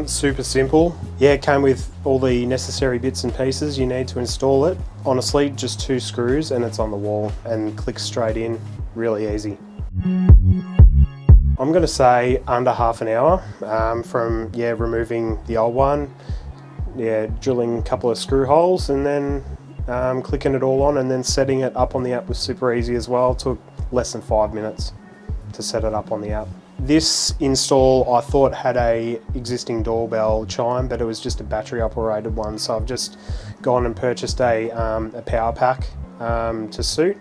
Super simple. Yeah, it came with all the necessary bits and pieces you need to install it. Honestly, just 2 screws and it's on the wall and clicks straight in, really easy. I'm going to say under half an hour from removing the old one, drilling a couple of screw holes and then clicking it all on, and then setting it up on the app was super easy as well. It took less than 5 minutes to set it up on the app. This install I thought had a existing doorbell chime, but it was just a battery operated one, so I've just gone and purchased a power pack to suit,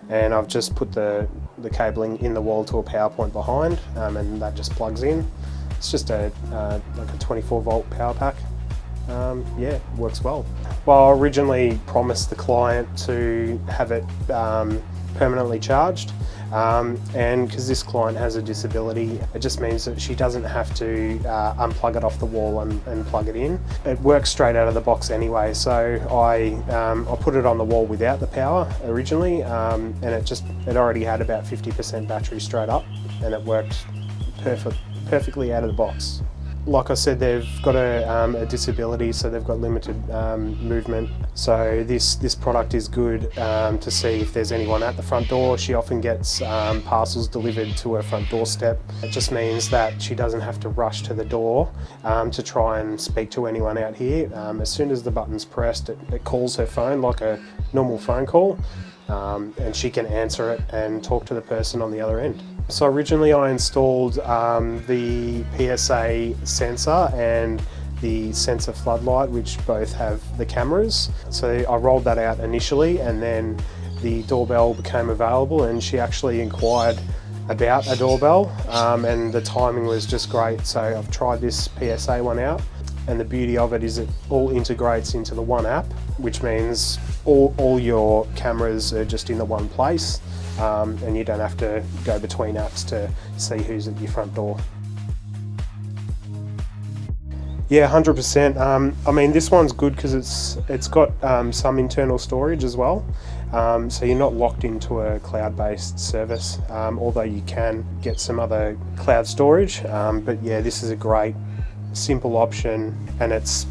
and I've just put the cabling in the wall to a power point behind, and that just plugs in. It's just like a 24 volt power pack. Yeah, works well. Well, I originally promised the client to have it permanently charged, and because this client has a disability, it just means that she doesn't have to unplug it off the wall and plug it in. It works straight out of the box anyway, so I put it on the wall without the power originally, and it already had about 50% battery straight up, and it worked perfectly out of the box. Like I said, they've got a disability, so they've got limited movement. So this product is good to see if there's anyone at the front door. She often gets parcels delivered to her front doorstep. It just means that she doesn't have to rush to the door to try and speak to anyone out here. As soon as the button's pressed, it calls her phone like a normal phone call, and she can answer it and talk to the person on the other end. So originally I installed the PSA sensor and the sensor floodlight, which both have the cameras. So I rolled that out initially, and then the doorbell became available, and she actually inquired about a doorbell, and the timing was just great. So I've tried this PSA one out, and the beauty of it is it all integrates into the one app, which means all your cameras are just in the one place. And you don't have to go between apps to see who's at your front door. Yeah, 100%. I mean, this one's good because it's got some internal storage as well, so you're not locked into a cloud-based service, although you can get some other cloud storage. But yeah, this is a great simple option, and it's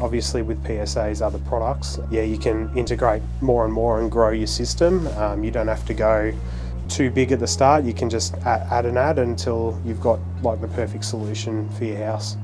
obviously with PSA's other products, you can integrate more and more and grow your system. You don't have to go too big at the start. You can just add and add until you've got like the perfect solution for your house.